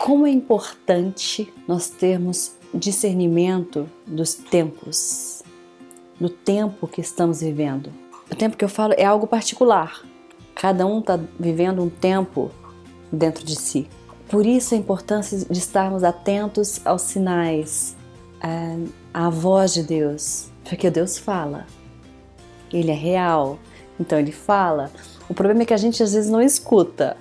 Como é importante nós termos discernimento dos tempos, do tempo que estamos vivendo. O tempo que eu falo é algo particular. Cada um está vivendo um tempo dentro de si. Por isso a importância de estarmos atentos aos sinais, à voz de Deus, porque Deus fala. Ele é real, então Ele fala. O problema é que a gente às vezes não escuta,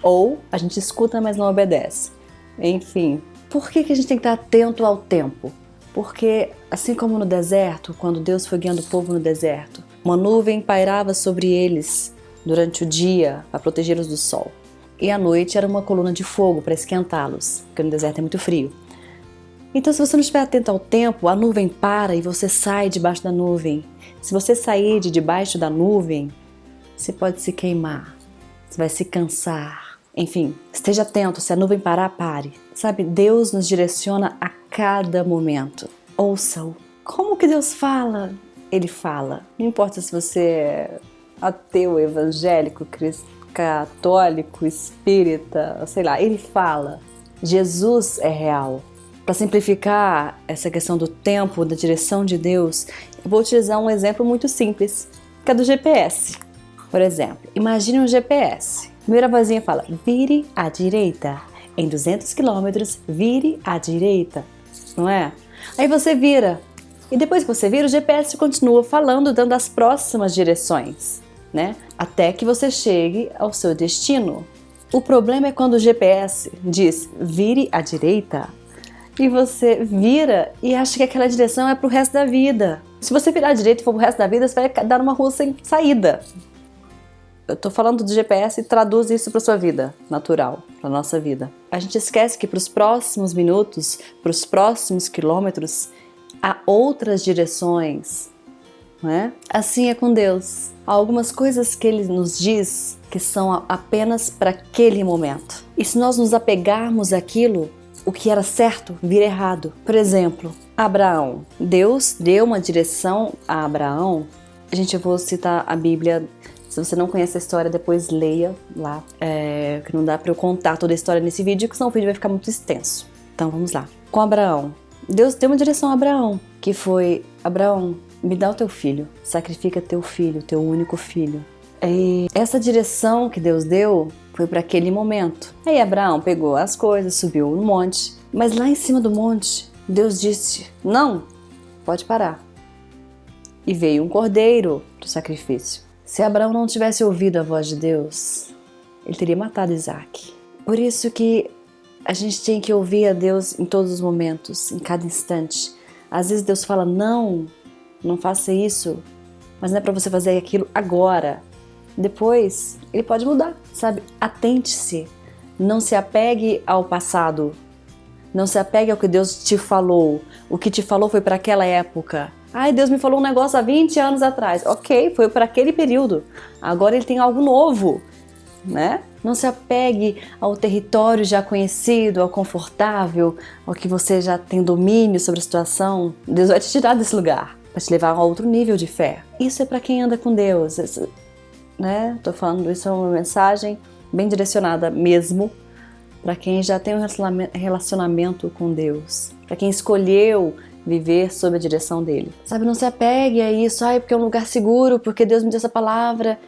ou a gente escuta, mas não obedece. Enfim, por que a gente tem que estar atento ao tempo? Porque assim como no deserto, quando Deus foi guiando o povo no deserto, uma nuvem pairava sobre eles durante o dia para protegê-los do sol. E à noite era uma coluna de fogo para esquentá-los, porque no deserto é muito frio. Então, se você não estiver atento ao tempo, a nuvem para e você sai debaixo da nuvem. Se você sair de debaixo da nuvem, você pode se queimar, você vai se cansar. Enfim, esteja atento, se a nuvem parar, pare. Sabe, Deus nos direciona a cada momento. Ouça-o. Como que Deus fala? Ele fala. Não importa se você é ateu, evangélico, católico, espírita, sei lá, ele fala. Jesus é real. Para simplificar essa questão do tempo, da direção de Deus, eu vou utilizar um exemplo muito simples, que é do GPS. Por exemplo, imagine um GPS. A primeira vozinha fala, vire à direita. Em 200 quilômetros, vire à direita. Não é? Aí você vira. E depois que você vira, o GPS continua falando, dando as próximas direções, né? Até que você chegue ao seu destino. O problema é quando o GPS diz, vire à direita, e você vira e acha que aquela direção é pro resto da vida. Se você virar à direita e for pro resto da vida, você vai dar numa rua sem saída. Eu tô falando do GPS e traduz isso para sua vida natural, para nossa vida. A gente esquece que para os próximos minutos, para os próximos quilômetros, há outras direções, não é? Assim é com Deus. Há algumas coisas que Ele nos diz que são apenas para aquele momento. E se nós nos apegarmos àquilo, o que era certo vira errado. Por exemplo, Abraão. Deus deu uma direção a Abraão. Eu vou citar a Bíblia. Se você não conhece a história, depois leia lá. Que não dá para eu contar toda a história nesse vídeo, porque senão o vídeo vai ficar muito extenso. Então vamos lá. Com Abraão. Deus deu uma direção a Abraão, que foi, Abraão, me dá o teu filho. Sacrifica teu filho, teu único filho. E essa direção que Deus deu foi para aquele momento. Aí Abraão pegou as coisas, subiu no monte, mas lá em cima do monte, Deus disse, não, pode parar. E veio um cordeiro para o sacrifício. Se Abraão não tivesse ouvido a voz de Deus, ele teria matado Isaac. Por isso que a gente tem que ouvir a Deus em todos os momentos, em cada instante. Às vezes Deus fala, não faça isso, mas não é para você fazer aquilo agora. Depois, Ele pode mudar, sabe? Atente-se, não se apegue ao passado, não se apegue ao que Deus te falou. O que te falou foi para aquela época. Ai, Deus me falou um negócio há 20 anos atrás. Ok, foi para aquele período. Agora Ele tem algo novo, né? Não se apegue ao território já conhecido, ao confortável, ao que você já tem domínio sobre a situação. Deus vai te tirar desse lugar, para te levar a outro nível de fé. Isso é para quem anda com Deus, né? Tô falando, isso é uma mensagem bem direcionada mesmo para quem já tem um relacionamento com Deus, para quem escolheu viver sob a direção dele. Sabe, não se apegue a isso, porque é um lugar seguro, porque Deus me deu essa palavra.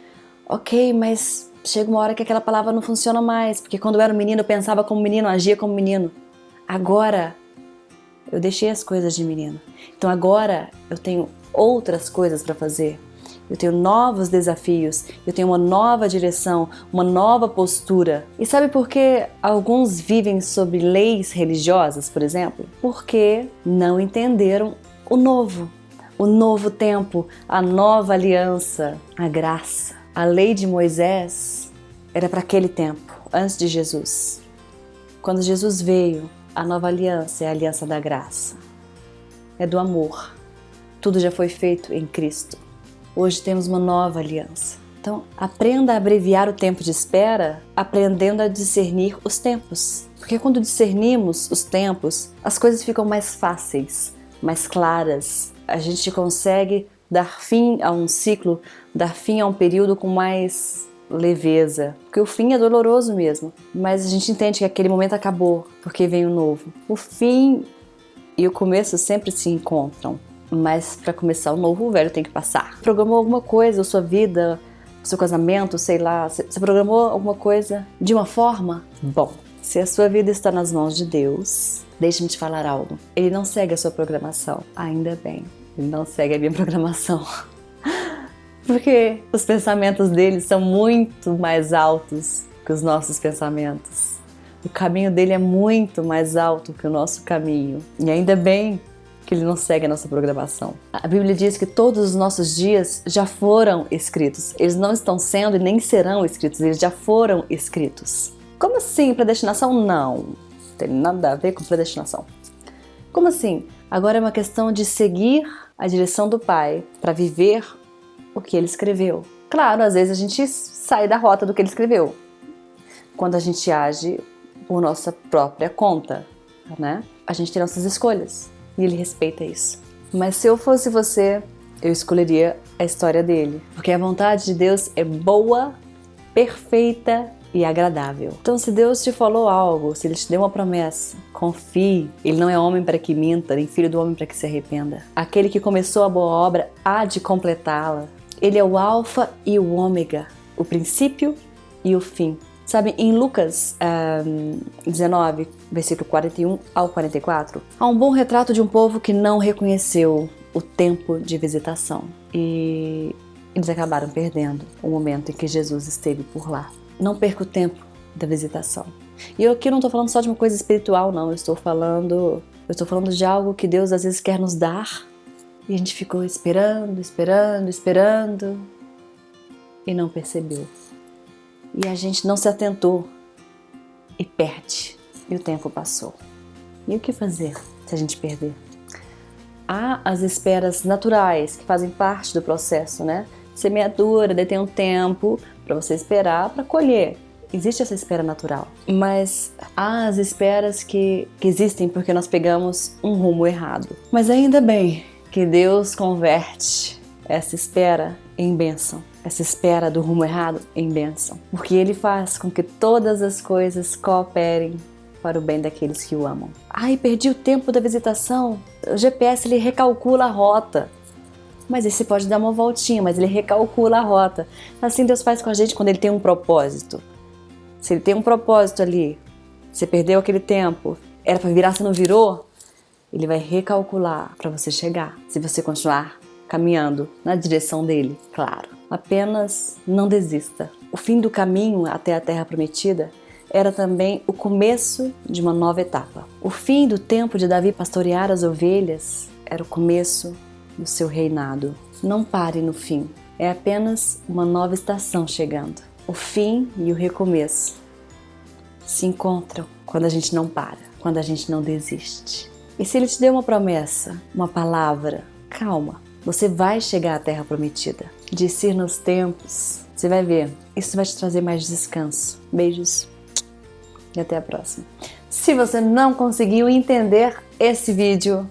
Ok, mas chega uma hora que aquela palavra não funciona mais, porque quando eu era um menino eu pensava como menino, agia como menino. Agora eu deixei as coisas de menino. Então agora eu tenho outras coisas para fazer. Eu tenho novos desafios, eu tenho uma nova direção, uma nova postura. E sabe por que alguns vivem sob leis religiosas, por exemplo? Porque não entenderam o novo tempo, a nova aliança, a graça. A lei de Moisés era para aquele tempo, antes de Jesus. Quando Jesus veio, a nova aliança é a aliança da graça, é do amor. Tudo já foi feito em Cristo. Hoje temos uma nova aliança. Então, aprenda a abreviar o tempo de espera, aprendendo a discernir os tempos. Porque quando discernimos os tempos, as coisas ficam mais fáceis, mais claras. A gente consegue dar fim a um ciclo, dar fim a um período com mais leveza, porque o fim é doloroso mesmo, mas a gente entende que aquele momento acabou, porque vem o novo. O fim e o começo sempre se encontram, mas para começar o novo, o velho tem que passar. Programou alguma coisa, a sua vida, o seu casamento, sei lá, você programou alguma coisa de uma forma? Bom, se a sua vida está nas mãos de Deus, deixe-me te falar algo. Ele não segue a sua programação, ainda bem, ele não segue a minha programação. Porque os pensamentos dele são muito mais altos que os nossos pensamentos. O caminho dele é muito mais alto que o nosso caminho. E ainda bem que ele não segue a nossa programação. A Bíblia diz que todos os nossos dias já foram escritos. Eles não estão sendo e nem serão escritos, eles já foram escritos. Como assim predestinação? Não tem nada a ver com predestinação. Como assim? Agora é uma questão de seguir a direção do Pai para viver o que ele escreveu. Claro, às vezes a gente sai da rota do que ele escreveu, quando a gente age por nossa própria conta, né? A gente tem nossas escolhas e ele respeita isso. Mas se eu fosse você, eu escolheria a história dele, porque a vontade de Deus é boa, perfeita e agradável. Então, se Deus te falou algo, se Ele te deu uma promessa, confie. Ele não é homem para que minta, nem filho do homem para que se arrependa. Aquele que começou a boa obra há de completá-la. Ele é o alfa e o ômega, o princípio e o fim. Sabe, em Lucas 19, versículo 41 ao 44, há um bom retrato de um povo que não reconheceu o tempo de visitação. E eles acabaram perdendo o momento em que Jesus esteve por lá. Não perca o tempo da visitação. E eu aqui não estou falando só de uma coisa espiritual, não. Eu estou falando de algo que Deus às vezes quer nos dar. E a gente ficou esperando e não percebeu. E a gente não se atentou e perde. E o tempo passou. E o que fazer se a gente perder? Há as esperas naturais que fazem parte do processo, né? Semeadura, daí tem um tempo para você esperar para colher. Existe essa espera natural. Mas há as esperas que existem porque nós pegamos um rumo errado. Mas ainda bem que Deus converte essa espera em bênção. Essa espera do rumo errado em bênção. Porque Ele faz com que todas as coisas cooperem para o bem daqueles que o amam. Ai, perdi o tempo da visitação. O GPS ele recalcula a rota. Mas esse pode dar uma voltinha, mas ele recalcula a rota. Assim Deus faz com a gente quando Ele tem um propósito. Se Ele tem um propósito ali, você perdeu aquele tempo, era para virar, você não virou, Ele vai recalcular para você chegar. Se você continuar caminhando na direção dele, claro. Apenas não desista. O fim do caminho até a Terra Prometida era também o começo de uma nova etapa. O fim do tempo de Davi pastorear as ovelhas era o começo do seu reinado. Não pare no fim. É apenas uma nova estação chegando. O fim e o recomeço se encontram quando a gente não para, quando a gente não desiste. E se Ele te deu uma promessa, uma palavra, calma. Você vai chegar à Terra Prometida. Discernir nos tempos. Você vai ver. Isso vai te trazer mais descanso. Beijos. E até a próxima. Se você não conseguiu entender esse vídeo,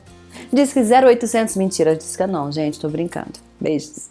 diz que 0800 mentira. Diz que não, gente. Tô brincando. Beijos.